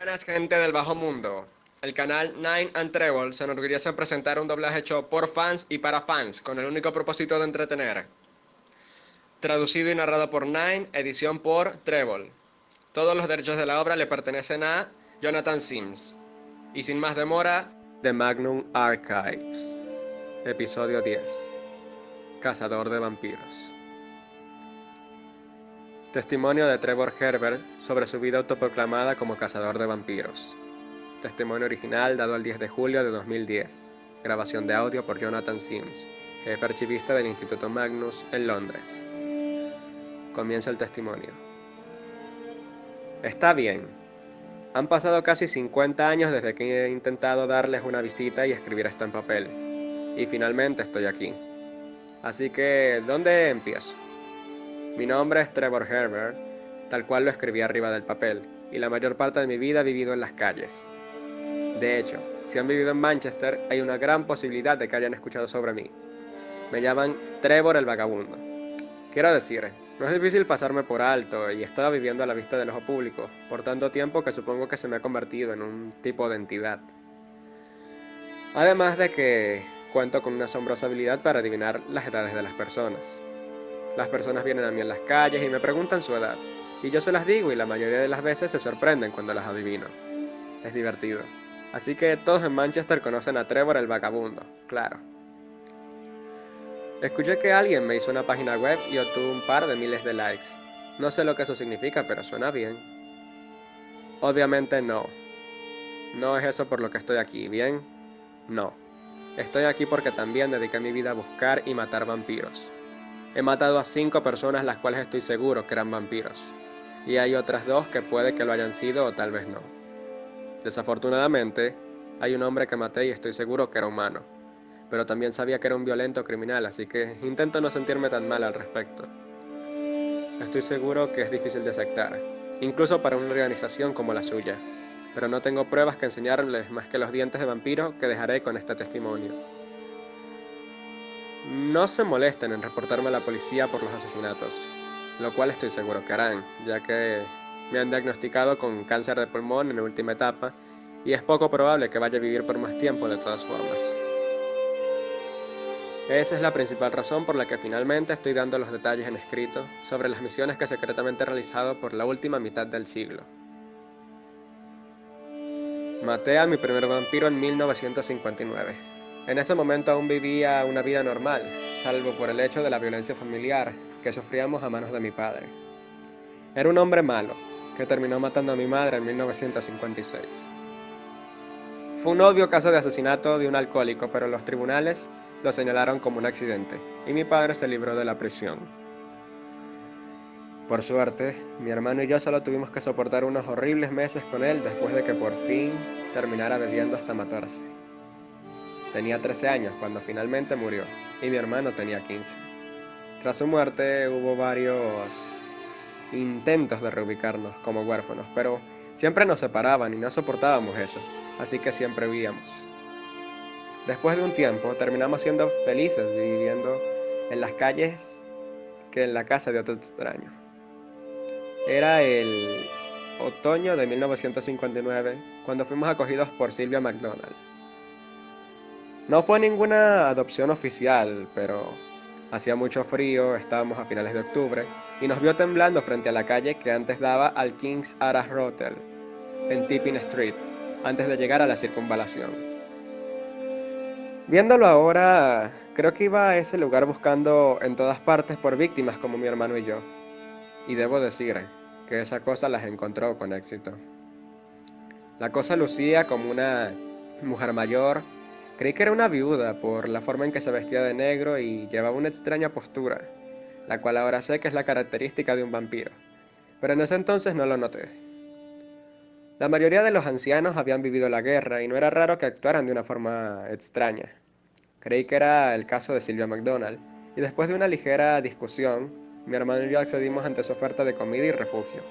Buenas gente del bajo mundo. El canal Nine and Treble se enorgullece en presentar un doblaje hecho por fans y para fans, con el único propósito de entretener. Traducido y narrado por Nine, edición por Treble. Todos los derechos de la obra le pertenecen a Jonathan Sims. Y sin más demora, The Magnum Archives. Episodio 10. Cazador de vampiros. Testimonio de Trevor Herbert sobre su vida autoproclamada como cazador de vampiros. Testimonio original dado el 10 de julio de 2010. Grabación de audio por Jonathan Sims, jefe archivista del Instituto Magnus en Londres. Comienza el testimonio. Está bien. Han pasado casi 50 años desde que he intentado darles una visita y escribir esto en papel. Y finalmente estoy aquí. Así que, ¿dónde empiezo? Mi nombre es Trevor Herbert, tal cual lo escribí arriba del papel, y la mayor parte de mi vida he vivido en las calles. De hecho, si han vivido en Manchester, hay una gran posibilidad de que hayan escuchado sobre mí. Me llaman Trevor el Vagabundo. Quiero decir, no es difícil pasarme por alto y he estado viviendo a la vista del ojo público por tanto tiempo que supongo que se me ha convertido en un tipo de entidad. Además de que cuento con una asombrosa habilidad para adivinar las edades de las personas. Las personas vienen a mí en las calles y me preguntan su edad, y yo se las digo y la mayoría de las veces se sorprenden cuando las adivino. Es divertido. Así que todos en Manchester conocen a Trevor el Vagabundo, claro. Escuché que alguien me hizo una página web y obtuvo un par de miles de likes. No sé lo que eso significa, pero suena bien. Obviamente no. No es eso por lo que estoy aquí, ¿bien? No. Estoy aquí porque también dediqué mi vida a buscar y matar vampiros. He matado a 5 personas las cuales estoy seguro que eran vampiros. Y hay otras 2 que puede que lo hayan sido o tal vez no. Desafortunadamente, hay un hombre que maté y estoy seguro que era humano. Pero también sabía que era un violento criminal, así que intento no sentirme tan mal al respecto. Estoy seguro que es difícil de aceptar, incluso para una organización como la suya, pero no tengo pruebas que enseñarles más que los dientes de vampiro que dejaré con este testimonio. No se molesten en reportarme a la policía por los asesinatos, lo cual estoy seguro que harán, ya que me han diagnosticado con cáncer de pulmón en última etapa y es poco probable que vaya a vivir por más tiempo de todas formas. Esa es la principal razón por la que finalmente estoy dando los detalles en escrito sobre las misiones que secretamente he realizado por la última mitad del siglo. Maté a mi primer vampiro en 1959. En ese momento aún vivía una vida normal, salvo por el hecho de la violencia familiar que sufríamos a manos de mi padre. Era un hombre malo, que terminó matando a mi madre en 1956. Fue un obvio caso de asesinato de un alcohólico, pero los tribunales lo señalaron como un accidente, y mi padre se libró de la prisión. Por suerte, mi hermano y yo solo tuvimos que soportar unos horribles meses con él después de que por fin terminara bebiendo hasta matarse. Tenía 13 años cuando finalmente murió, y mi hermano tenía 15. Tras su muerte hubo varios intentos de reubicarnos como huérfanos, pero siempre nos separaban y no soportábamos eso, así que siempre huíamos. Después de un tiempo terminamos siendo felices viviendo en las calles que en la casa de otro extraño. Era el otoño de 1959 cuando fuimos acogidos por Sylvia McDonald. No fue ninguna adopción oficial, pero hacía mucho frío, estábamos a finales de octubre, y nos vio temblando frente a la calle que antes daba al King's Arras Hotel, en Tipping Street, antes de llegar a la circunvalación. Viéndolo ahora, creo que iba a ese lugar buscando en todas partes por víctimas como mi hermano y yo. Y debo decir que esa cosa las encontró con éxito. La cosa lucía como una mujer mayor. Creí que era una viuda por la forma en que se vestía de negro y llevaba una extraña postura, la cual ahora sé que es la característica de un vampiro, pero en ese entonces no lo noté. La mayoría de los ancianos habían vivido la guerra y no era raro que actuaran de una forma extraña. Creí que era el caso de Sylvia McDonald, y después de una ligera discusión, mi hermano y yo accedimos ante su oferta de comida y refugio.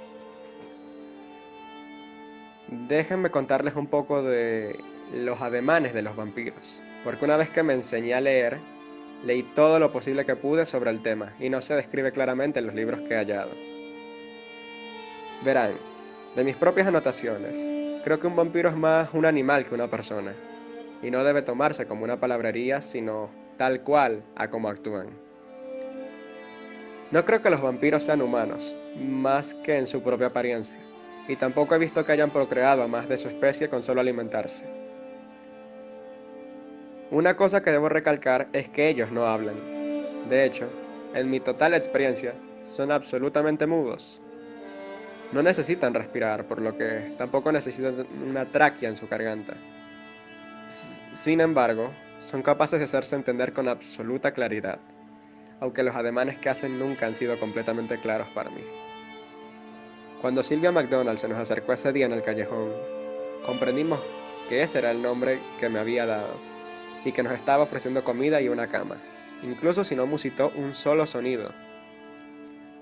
Déjenme contarles un poco de los ademanes de los vampiros, porque una vez que me enseñé a leer, leí todo lo posible que pude sobre el tema, y no se describe claramente en los libros que he hallado. Verán, de mis propias anotaciones, Creo que un vampiro es más un animal que una persona, y no debe tomarse como una palabrería, sino tal cual a cómo actúan. No creo que los vampiros sean humanos, más que en su propia apariencia, y tampoco he visto que hayan procreado a más de su especie con solo alimentarse. Una cosa que debo recalcar es que ellos no hablan. De hecho, en mi total experiencia, son absolutamente mudos. No necesitan respirar, por lo que tampoco necesitan una tráquea en su garganta. Sin embargo, son capaces de hacerse entender con absoluta claridad, aunque los ademanes que hacen nunca han sido completamente claros para mí. Cuando Sylvia McDonald se nos acercó ese día en el callejón, comprendimos que ese era el nombre que me había dado y que nos estaba ofreciendo comida y una cama, incluso si no musitó un solo sonido.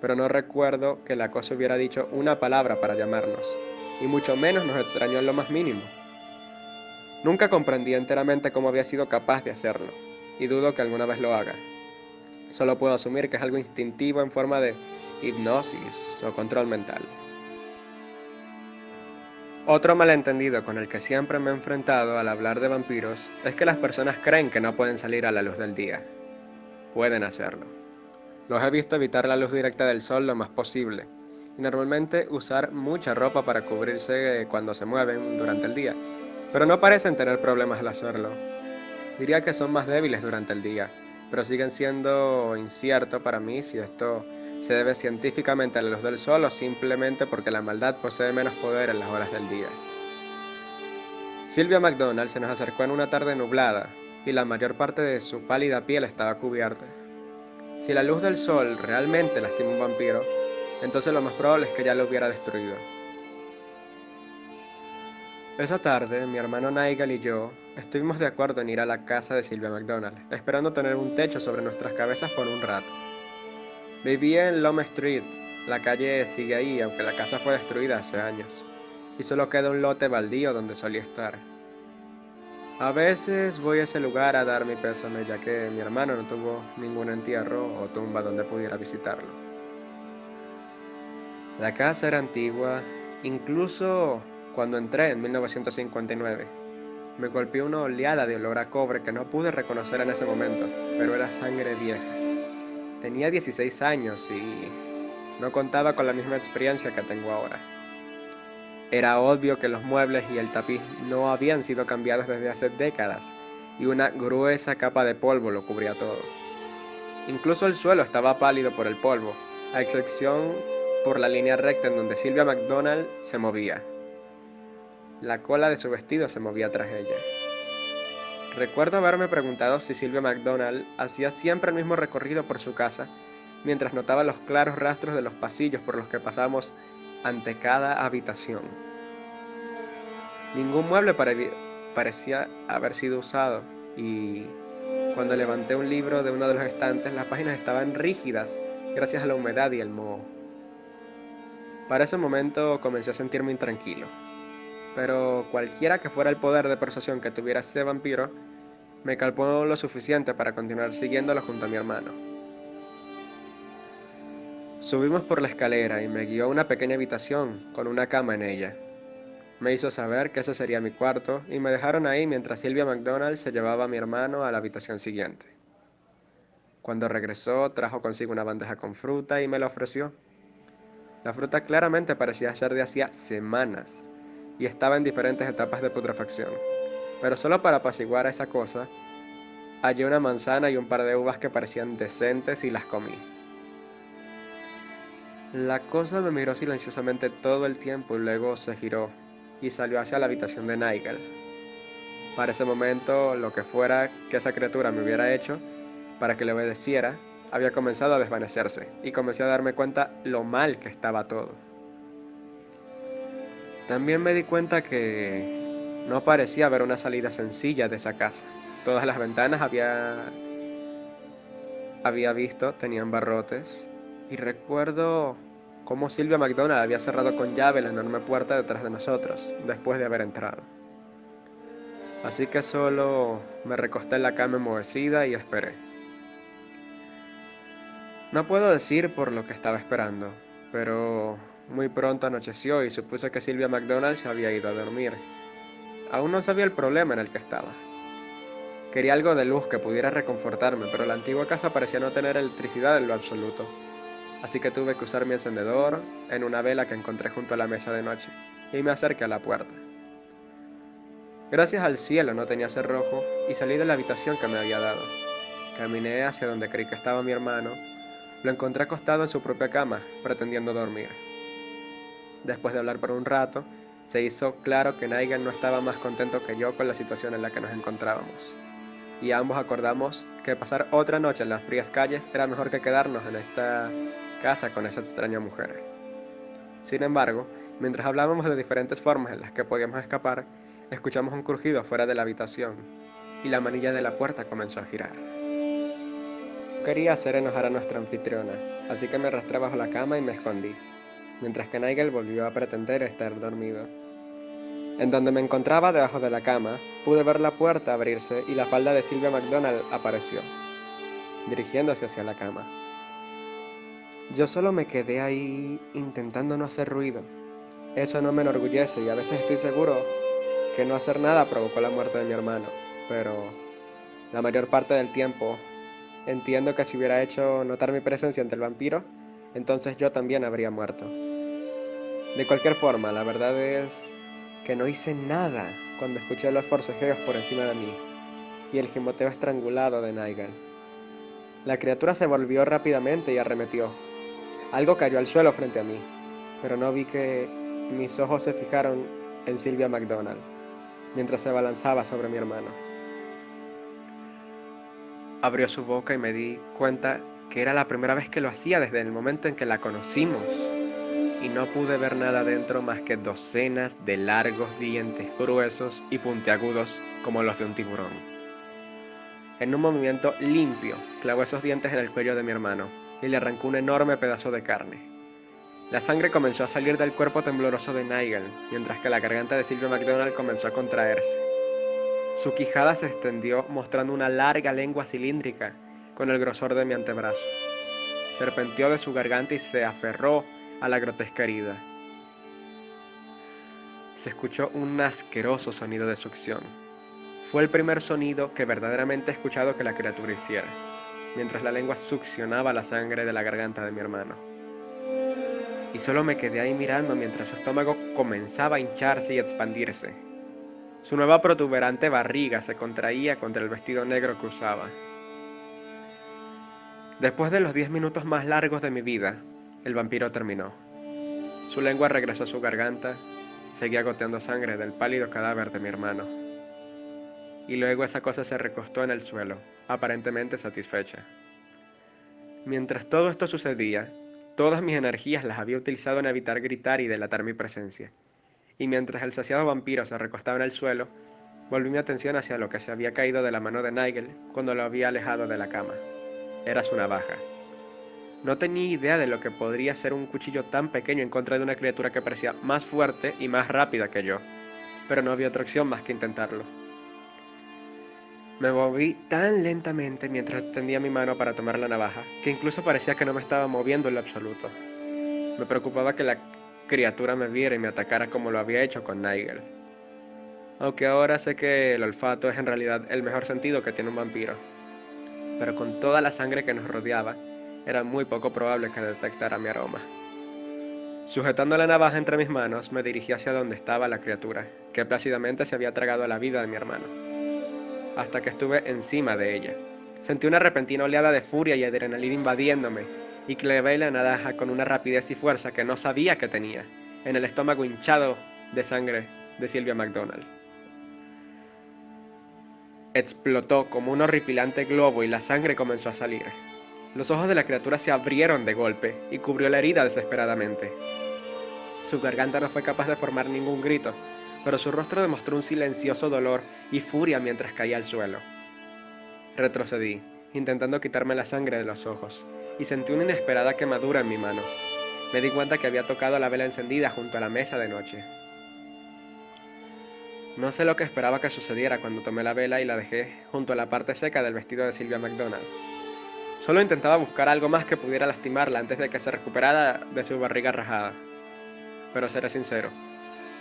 Pero no recuerdo que la cosa hubiera dicho una palabra para llamarnos, y mucho menos nos extrañó en lo más mínimo. Nunca comprendí enteramente cómo había sido capaz de hacerlo, y dudo que alguna vez lo haga. Solo puedo asumir que es algo instintivo en forma de hipnosis o control mental. Otro malentendido con el que siempre me he enfrentado al hablar de vampiros es que las personas creen que no pueden salir a la luz del día. Pueden hacerlo. Los he visto evitar la luz directa del sol lo más posible, y normalmente usar mucha ropa para cubrirse cuando se mueven durante el día, pero no parecen tener problemas al hacerlo. Diría que son más débiles durante el día, pero siguen siendo incierto para mí si esto se debe científicamente a la luz del sol o simplemente porque la maldad posee menos poder en las horas del día. Sylvia McDonald se nos acercó en una tarde nublada y la mayor parte de su pálida piel estaba cubierta. Si la luz del sol realmente lastima a un vampiro, entonces lo más probable es que ya lo hubiera destruido. Esa tarde, mi hermano Nigel y yo estuvimos de acuerdo en ir a la casa de Sylvia McDonald, esperando tener un techo sobre nuestras cabezas por un rato. Vivía en Lome Street, la calle sigue ahí, aunque la casa fue destruida hace años, y solo queda un lote baldío donde solía estar. A veces voy a ese lugar a dar mi pésame, ya que mi hermano no tuvo ningún entierro o tumba donde pudiera visitarlo. La casa era antigua, incluso cuando entré en 1959. Me golpeó una oleada de olor a cobre que no pude reconocer en ese momento, pero era sangre vieja. Tenía 16 años y no contaba con la misma experiencia que tengo ahora. Era obvio que los muebles y el tapiz no habían sido cambiados desde hace décadas, y una gruesa capa de polvo lo cubría todo. Incluso el suelo estaba pálido por el polvo, a excepción por la línea recta en donde Sylvia McDonald se movía. La cola de su vestido se movía tras ella. Recuerdo haberme preguntado si Sylvia McDonald hacía siempre el mismo recorrido por su casa, mientras notaba los claros rastros de los pasillos por los que pasamos ante cada habitación. Ningún mueble parecía haber sido usado, y cuando levanté un libro de uno de los estantes, las páginas estaban rígidas gracias a la humedad y el moho. Para ese momento comencé a sentirme intranquilo, pero cualquiera que fuera el poder de persuasión que tuviera ese vampiro, me calmó lo suficiente para continuar siguiéndolo junto a mi hermano. Subimos por la escalera y me guió a una pequeña habitación con una cama en ella. Me hizo saber que ese sería mi cuarto y me dejaron ahí mientras Sylvia McDonald se llevaba a mi hermano a la habitación siguiente. Cuando regresó, trajo consigo una bandeja con fruta y me la ofreció. La fruta claramente parecía ser de hacía semanas y estaba en diferentes etapas de putrefacción, pero solo para apaciguar a esa cosa, hallé una manzana y un par de uvas que parecían decentes y las comí. La cosa me miró silenciosamente todo el tiempo y luego se giró y salió hacia la habitación de Nigel. Para ese momento, lo que fuera que esa criatura me hubiera hecho para que le obedeciera, había comenzado a desvanecerse y comencé a darme cuenta lo mal que estaba todo. También me di cuenta que no parecía haber una salida sencilla de esa casa. Todas las ventanas había visto tenían barrotes, y recuerdo cómo Sylvia McDonald había cerrado con llave la enorme puerta detrás de nosotros después de haber entrado. Así que solo me recosté en la cama enmohecida y esperé. No puedo decir por lo que estaba esperando, pero Muy pronto anocheció y supuse que Sylvia McDonald se había ido a dormir. Aún no sabía el problema en el que estaba. Quería algo de luz que pudiera reconfortarme, pero la antigua casa parecía no tener electricidad en lo absoluto. Así que tuve que usar mi encendedor en una vela que encontré junto a la mesa de noche, y me acerqué a la puerta. Gracias al cielo no tenía cerrojo y salí de la habitación que me había dado. Caminé hacia donde creí que estaba mi hermano. Lo encontré acostado en su propia cama, pretendiendo dormir. Después de hablar por un rato, se hizo claro que Nigel no estaba más contento que yo con la situación en la que nos encontrábamos. Y ambos acordamos que pasar otra noche en las frías calles era mejor que quedarnos en esta casa con esa extraña mujer. Sin embargo, mientras hablábamos de diferentes formas en las que podíamos escapar, escuchamos un crujido fuera de la habitación y la manilla de la puerta comenzó a girar. No quería hacer enojar a nuestra anfitriona, así que me arrastré bajo la cama y me escondí, mientras que Nigel volvió a pretender estar dormido. En donde me encontraba debajo de la cama, pude ver la puerta abrirse y la falda de Sylvia McDonald apareció, dirigiéndose hacia la cama. Yo solo me quedé ahí intentando no hacer ruido. Eso no me enorgullece y a veces estoy seguro que no hacer nada provocó la muerte de mi hermano, pero la mayor parte del tiempo entiendo que si hubiera hecho notar mi presencia ante el vampiro, entonces yo también habría muerto. De cualquier forma, la verdad es que no hice nada cuando escuché los forcejeos por encima de mí y el gimoteo estrangulado de Nigel. La criatura se volvió rápidamente y arremetió. Algo cayó al suelo frente a mí, pero no vi que mis ojos se fijaron en Sylvia McDonald, mientras se abalanzaba sobre mi hermano. Abrió su boca y me di cuenta que era la primera vez que lo hacía desde el momento en que la conocimos, y no pude ver nada dentro más que docenas de largos dientes gruesos y puntiagudos como los de un tiburón. En un movimiento limpio, clavó esos dientes en el cuello de mi hermano y le arrancó un enorme pedazo de carne. La sangre comenzó a salir del cuerpo tembloroso de Nigel, mientras que la garganta de Sylvia McDonald comenzó a contraerse. Su quijada se extendió mostrando una larga lengua cilíndrica con el grosor de mi antebrazo. Serpenteó de su garganta y se aferró a la grotesca herida. Se escuchó un asqueroso sonido de succión. Fue el primer sonido que verdaderamente he escuchado que la criatura hiciera, mientras la lengua succionaba la sangre de la garganta de mi hermano. Y solo me quedé ahí mirando mientras su estómago comenzaba a hincharse y expandirse. Su nueva protuberante barriga se contraía contra el vestido negro que usaba. Después de los 10 minutos más largos de mi vida, el vampiro terminó. Su lengua regresó a su garganta, seguía goteando sangre del pálido cadáver de mi hermano. Y luego esa cosa se recostó en el suelo, aparentemente satisfecha. Mientras todo esto sucedía, todas mis energías las había utilizado en evitar gritar y delatar mi presencia. Y mientras el saciado vampiro se recostaba en el suelo, volví mi atención hacia lo que se había caído de la mano de Nigel cuando lo había alejado de la cama. Era su navaja. No tenía idea de lo que podría ser un cuchillo tan pequeño en contra de una criatura que parecía más fuerte y más rápida que yo, pero no había otra opción más que intentarlo. Me moví tan lentamente mientras extendía mi mano para tomar la navaja, que incluso parecía que no me estaba moviendo en lo absoluto. Me preocupaba que la criatura me viera y me atacara como lo había hecho con Nigel. Aunque ahora sé que el olfato es en realidad el mejor sentido que tiene un vampiro. Pero con toda la sangre que nos rodeaba, era muy poco probable que detectara mi aroma. Sujetando la navaja entre mis manos, me dirigí hacia donde estaba la criatura, que plácidamente se había tragado la vida de mi hermano, hasta que estuve encima de ella. Sentí una repentina oleada de furia y adrenalina invadiéndome, y clavé la navaja con una rapidez y fuerza que no sabía que tenía, en el estómago hinchado de sangre de Sylvia McDonald. Explotó como un horripilante globo y la sangre comenzó a salir. Los ojos de la criatura se abrieron de golpe y cubrió la herida desesperadamente. Su garganta no fue capaz de formar ningún grito, pero su rostro demostró un silencioso dolor y furia mientras caía al suelo. Retrocedí, intentando quitarme la sangre de los ojos, y sentí una inesperada quemadura en mi mano. Me di cuenta que había tocado la vela encendida junto a la mesa de noche. No sé lo que esperaba que sucediera cuando tomé la vela y la dejé junto a la parte seca del vestido de Sylvia McDonald. Solo intentaba buscar algo más que pudiera lastimarla antes de que se recuperara de su barriga rajada. pero seré sincero,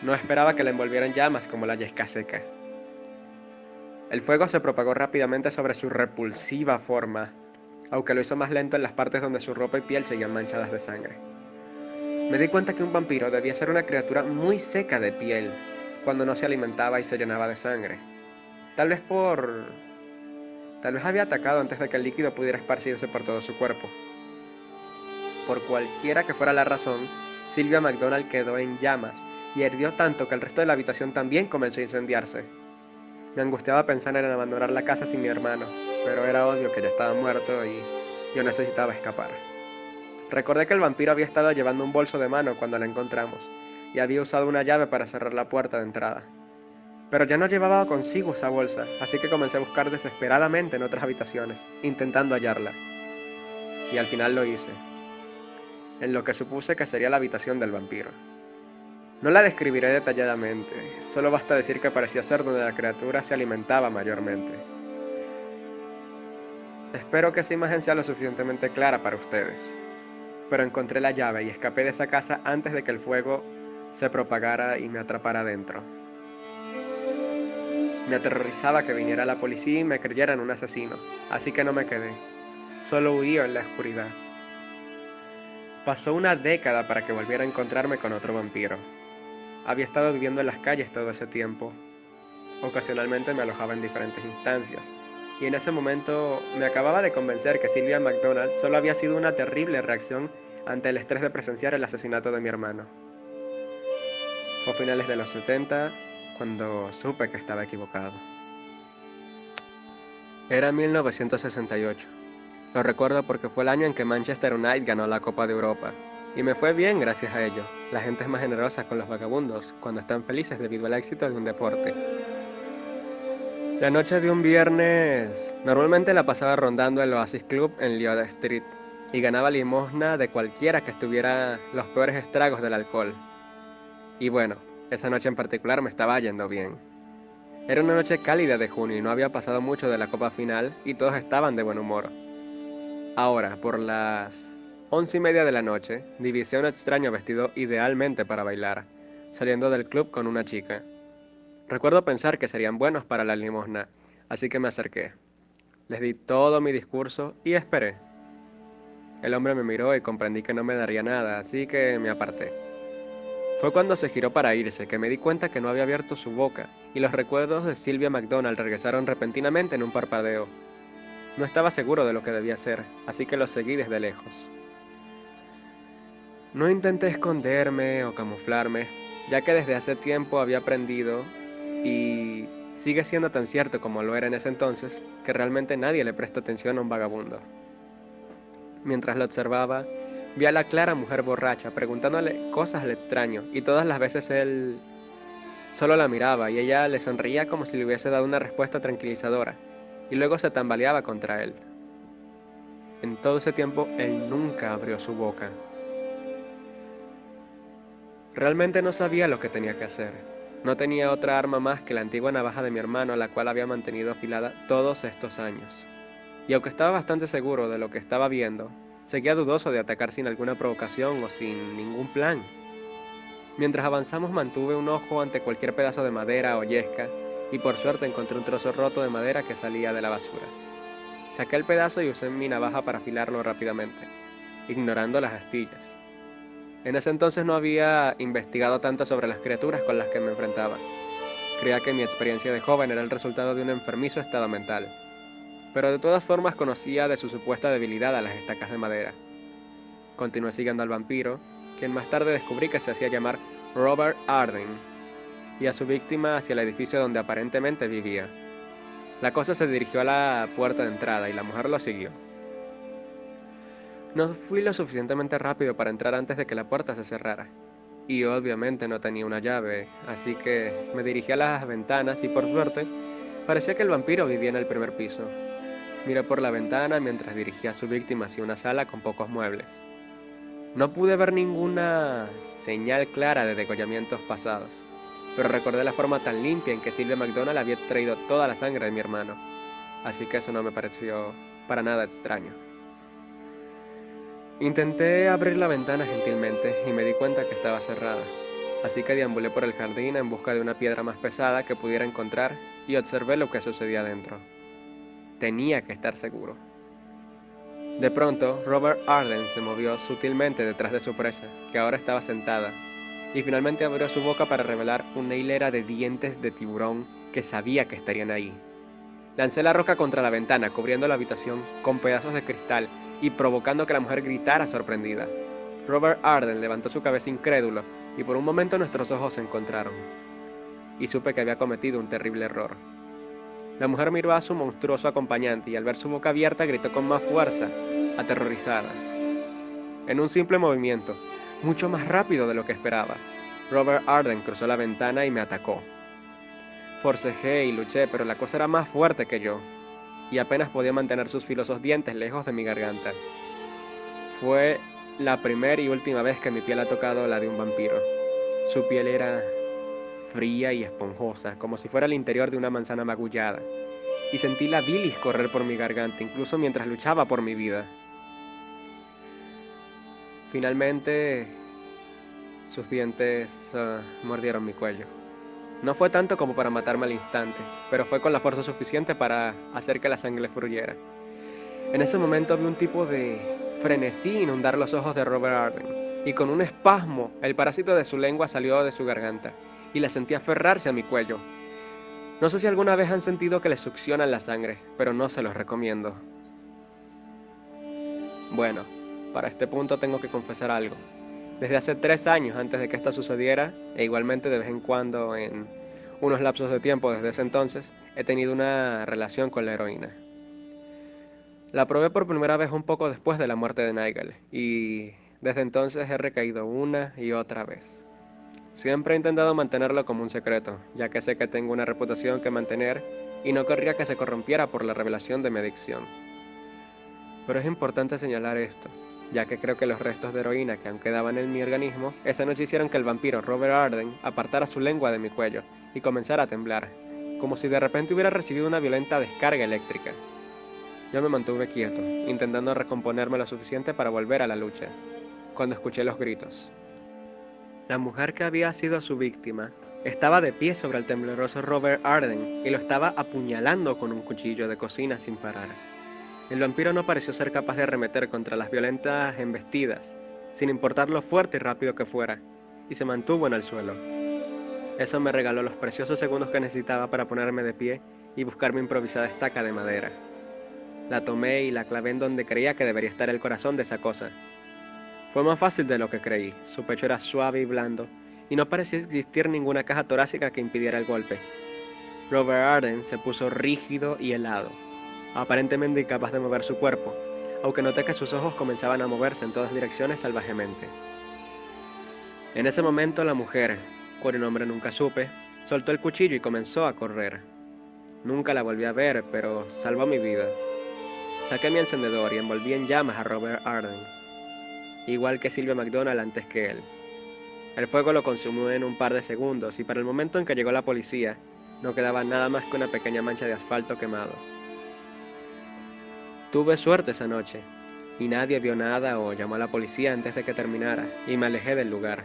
no esperaba que la envolvieran llamas como la yesca seca. El fuego se propagó rápidamente sobre su repulsiva forma, aunque lo hizo más lento en las partes donde su ropa y piel seguían manchadas de sangre. Me di cuenta que un vampiro debía ser una criatura muy seca de piel, cuando no se alimentaba y se llenaba de sangre. Tal vez por... Tal vez había atacado antes de que el líquido pudiera esparcirse por todo su cuerpo. Por cualquiera que fuera la razón, Sylvia McDonald quedó en llamas y ardió tanto que el resto de la habitación también comenzó a incendiarse. Me angustiaba pensar en abandonar la casa sin mi hermano, pero era obvio que ya estaba muerto y yo necesitaba escapar. Recordé que el vampiro había estado llevando un bolso de mano cuando la encontramos y había usado una llave para cerrar la puerta de entrada. Pero ya no llevaba consigo esa bolsa, así que comencé a buscar desesperadamente en otras habitaciones, intentando hallarla. Y al final lo hice, en lo que supuse que sería la habitación del vampiro. No la describiré detalladamente, solo basta decir que parecía ser donde la criatura se alimentaba mayormente. Espero que esa imagen sea lo suficientemente clara para ustedes, pero encontré la llave y escapé de esa casa antes de que el fuego se propagara y me atrapara dentro. Me aterrorizaba que viniera la policía y me creyeran un asesino, así que no me quedé. Solo huí en la oscuridad. Pasó una década para que volviera a encontrarme con otro vampiro. Había estado viviendo en las calles todo ese tiempo. Ocasionalmente me alojaba en diferentes instancias, y en ese momento me acababa de convencer que Sylvia McDonald solo había sido una terrible reacción ante el estrés de presenciar el asesinato de mi hermano. Fue a finales de los 70 cuando supe que estaba equivocado. Era 1968. Lo recuerdo porque fue el año en que Manchester United ganó la Copa de Europa. Y me fue bien gracias a ello. La gente es más generosa con los vagabundos cuando están felices debido al éxito de un deporte. La noche de un viernes normalmente la pasaba rondando el Oasis Club en Lloyd Street y ganaba limosna de cualquiera que estuviera los peores estragos del alcohol. Y bueno, esa noche en particular me estaba yendo bien. Era una noche cálida de junio y no había pasado mucho de la copa final y todos estaban de buen humor. Ahora, por las 11:30 de la noche, divisé a un extraño vestido idealmente para bailar, saliendo del club con una chica. Recuerdo pensar que serían buenos para la limosna, así que me acerqué. Les di todo mi discurso y esperé. El hombre me miró y comprendí que no me daría nada, así que me aparté. Fue cuando se giró para irse que me di cuenta que no había abierto su boca, y los recuerdos de Sylvia McDonald regresaron repentinamente en un parpadeo. No estaba seguro de lo que debía hacer, así que lo seguí desde lejos. No intenté esconderme o camuflarme, ya que desde hace tiempo había aprendido, y sigue siendo tan cierto como lo era en ese entonces, que realmente nadie le presta atención a un vagabundo. Mientras lo observaba, vi a la clara mujer borracha preguntándole cosas al extraño, y todas las veces él solo la miraba y ella le sonreía como si le hubiese dado una respuesta tranquilizadora, y luego se tambaleaba contra él. En todo ese tiempo, él nunca abrió su boca. Realmente no sabía lo que tenía que hacer. No tenía otra arma más que la antigua navaja de mi hermano, la cual había mantenido afilada todos estos años. Y aunque estaba bastante seguro de lo que estaba viendo, seguía dudoso de atacar sin alguna provocación o sin ningún plan. Mientras avanzamos mantuve un ojo ante cualquier pedazo de madera o yesca, y por suerte encontré un trozo roto de madera que salía de la basura. Saqué el pedazo y usé mi navaja para afilarlo rápidamente, ignorando las astillas. En ese entonces no había investigado tanto sobre las criaturas con las que me enfrentaba. Creía que mi experiencia de joven era el resultado de un enfermizo estado mental, pero de todas formas conocía de su supuesta debilidad a las estacas de madera. Continué siguiendo al vampiro, quien más tarde descubrí que se hacía llamar Robert Arden, y a su víctima hacia el edificio donde aparentemente vivía. La cosa se dirigió a la puerta de entrada y la mujer lo siguió. No fui lo suficientemente rápido para entrar antes de que la puerta se cerrara, y obviamente no tenía una llave, así que me dirigí a las ventanas y por suerte parecía que el vampiro vivía en el primer piso. Miré por la ventana mientras dirigía a su víctima hacia una sala con pocos muebles. No pude ver ninguna señal clara de degollamientos pasados, pero recordé la forma tan limpia en que Sylvia McDonald había extraído toda la sangre de mi hermano, así que eso no me pareció para nada extraño. Intenté abrir la ventana gentilmente y me di cuenta que estaba cerrada. así que deambulé por el jardín en busca de una piedra más pesada que pudiera encontrar y observé lo que sucedía dentro. Tenía que estar seguro. De pronto, Robert Arden se movió sutilmente detrás de su presa, que ahora estaba sentada, y finalmente abrió su boca para revelar una hilera de dientes de tiburón que sabía que estarían ahí. Lancé la roca contra la ventana, cubriendo la habitación con pedazos de cristal y provocando que la mujer gritara sorprendida. Robert Arden levantó su cabeza incrédulo y por un momento nuestros ojos se encontraron. Y supe que había cometido un terrible error. La mujer miró a su monstruoso acompañante y al ver su boca abierta gritó con más fuerza, aterrorizada. En un simple movimiento, mucho más rápido de lo que esperaba, Robert Arden cruzó la ventana y me atacó. Forcejé y luché, pero la cosa era más fuerte que yo, y apenas podía mantener sus filosos dientes lejos de mi garganta. Fue la primera y última vez que mi piel ha tocado la de un vampiro. Su piel era fría y esponjosa, como si fuera el interior de una manzana magullada, y sentí la bilis correr por mi garganta, incluso mientras luchaba por mi vida. Finalmente, sus dientes mordieron mi cuello. No fue tanto como para matarme al instante, pero fue con la fuerza suficiente para hacer que la sangre fluyera. En ese momento vi un tipo de frenesí inundar los ojos de Robert Arden, y con un espasmo, el parásito de su lengua salió de su garganta, y la sentí aferrarse a mi cuello. No sé si alguna vez han sentido que les succionan la sangre, pero no se los recomiendo. Bueno, para este punto tengo que confesar algo. Desde hace 3 años antes de que esto sucediera, e igualmente de vez en cuando en unos lapsos de tiempo desde ese entonces, he tenido una relación con la heroína. La probé por primera vez un poco después de la muerte de Nigel, y desde entonces he recaído una y otra vez. Siempre he intentado mantenerlo como un secreto, ya que sé que tengo una reputación que mantener y no querría que se corrompiera por la revelación de mi adicción. Pero es importante señalar esto, ya que creo que los restos de heroína que aún quedaban en mi organismo, esa noche hicieron que el vampiro Robert Arden apartara su lengua de mi cuello y comenzara a temblar, como si de repente hubiera recibido una violenta descarga eléctrica. Yo me mantuve quieto, intentando recomponerme lo suficiente para volver a la lucha, cuando escuché los gritos. La mujer que había sido su víctima estaba de pie sobre el tembloroso Robert Arden y lo estaba apuñalando con un cuchillo de cocina sin parar. El vampiro no pareció ser capaz de arremeter contra las violentas embestidas, sin importar lo fuerte y rápido que fuera, y se mantuvo en el suelo. Eso me regaló los preciosos segundos que necesitaba para ponerme de pie y buscar mi improvisada estaca de madera. La tomé y la clavé en donde creía que debería estar el corazón de esa cosa. Fue más fácil de lo que creí, su pecho era suave y blando, y no parecía existir ninguna caja torácica que impidiera el golpe. Robert Arden se puso rígido y helado, aparentemente incapaz de mover su cuerpo, aunque noté que sus ojos comenzaban a moverse en todas direcciones salvajemente. En ese momento la mujer, cuyo nombre nunca supe, soltó el cuchillo y comenzó a correr. Nunca la volví a ver, pero salvó mi vida. Saqué mi encendedor y envolví en llamas a Robert Arden, igual que Sylvia McDonald antes que él. El fuego lo consumió en un par de segundos y para el momento en que llegó la policía, no quedaba nada más que una pequeña mancha de asfalto quemado. Tuve suerte esa noche, y nadie vio nada o llamó a la policía antes de que terminara, y me alejé del lugar.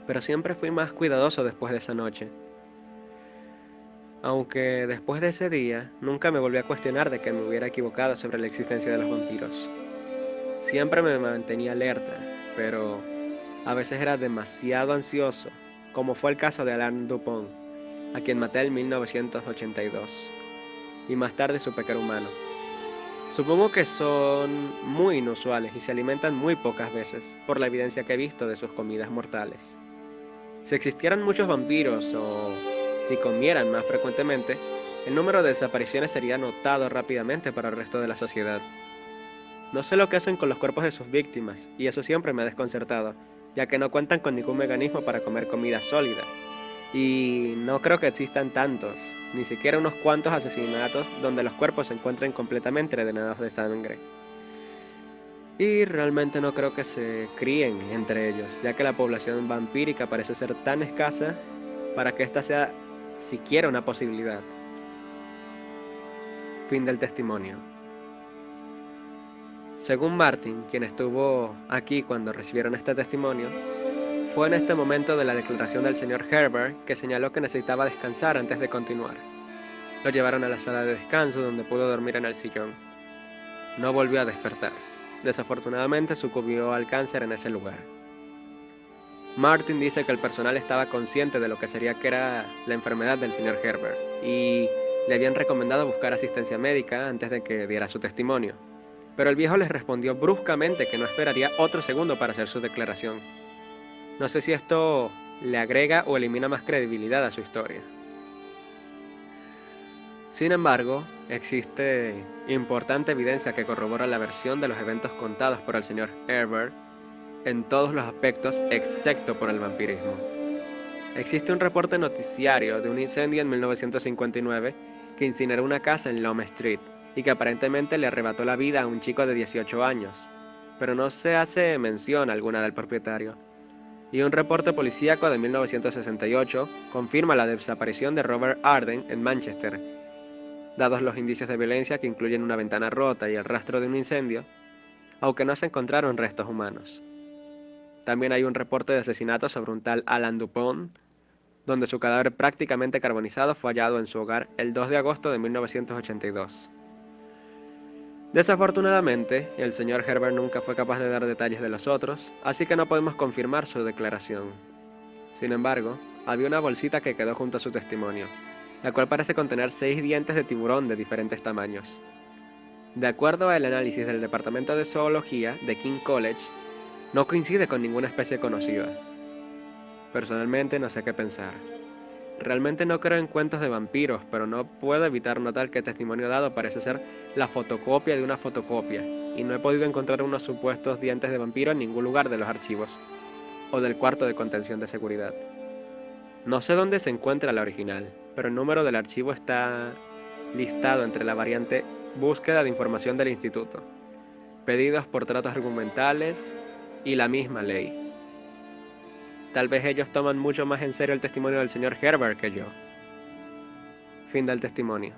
Pero siempre fui más cuidadoso después de esa noche. Aunque después de ese día, nunca me volví a cuestionar de que me hubiera equivocado sobre la existencia de los vampiros. Siempre me mantenía alerta, pero a veces era demasiado ansioso, como fue el caso de Alain Dupont, a quien maté en 1982, y más tarde supe que era humano. Supongo que son muy inusuales y se alimentan muy pocas veces, por la evidencia que he visto de sus comidas mortales. Si existieran muchos vampiros o si comieran más frecuentemente, el número de desapariciones sería notado rápidamente para el resto de la sociedad. No sé lo que hacen con los cuerpos de sus víctimas, y eso siempre me ha desconcertado, ya que no cuentan con ningún mecanismo para comer comida sólida. Y no creo que existan tantos, ni siquiera unos cuantos asesinatos donde los cuerpos se encuentren completamente drenados de sangre. Y realmente no creo que se críen entre ellos, ya que la población vampírica parece ser tan escasa para que esta sea siquiera una posibilidad. Fin del testimonio. Según Martin, quien estuvo aquí cuando recibieron este testimonio, Fue en este momento de la declaración del señor Herbert que señaló que necesitaba descansar antes de continuar. Lo llevaron a la sala de descanso donde pudo dormir en el sillón. No volvió a despertar. Desafortunadamente sucumbió al cáncer en ese lugar. Martin dice que el personal estaba consciente de lo que sería que era la enfermedad del señor Herbert y le habían recomendado buscar asistencia médica antes de que diera su testimonio. Pero el viejo les respondió bruscamente que no esperaría otro segundo para hacer su declaración. No sé si esto le agrega o elimina más credibilidad a su historia. Sin embargo, existe importante evidencia que corrobora la versión de los eventos contados por el señor Herbert en todos los aspectos excepto por el vampirismo. Existe un reporte noticiario de un incendio en 1959 que incineró una casa en Lome Street y que aparentemente le arrebató la vida a un chico de 18 años, pero no se hace mención alguna del propietario. Y un reporte policíaco de 1968 confirma la desaparición de Robert Arden en Manchester. Dados los indicios de violencia que incluyen una ventana rota y el rastro de un incendio, aunque no se encontraron restos humanos. También hay un reporte de asesinato sobre un tal Alan Dupont, donde su cadáver prácticamente carbonizado fue hallado en su hogar el 2 de agosto de 1982. Desafortunadamente, el señor Herbert nunca fue capaz de dar detalles de los otros, así que no podemos confirmar su declaración. Sin embargo, había una bolsita que quedó junto a su testimonio, la cual parece contener 6 dientes de tiburón de diferentes tamaños. De acuerdo al análisis del Departamento de Zoología de King College, no coincide con ninguna especie conocida. Personalmente no sé qué pensar. Realmente no creo en cuentos de vampiros, pero no puedo evitar notar que el testimonio dado parece ser la fotocopia de una fotocopia, y no he podido encontrar unos supuestos dientes de vampiro en ningún lugar de los archivos, o del cuarto de contención de seguridad. No sé dónde se encuentra la original, pero el número del archivo está listado entre la variante Búsqueda de información del instituto, Pedidos por tratos argumentales y la misma ley. Tal vez ellos toman mucho más en serio el testimonio del señor Herbert que yo. Fin del testimonio.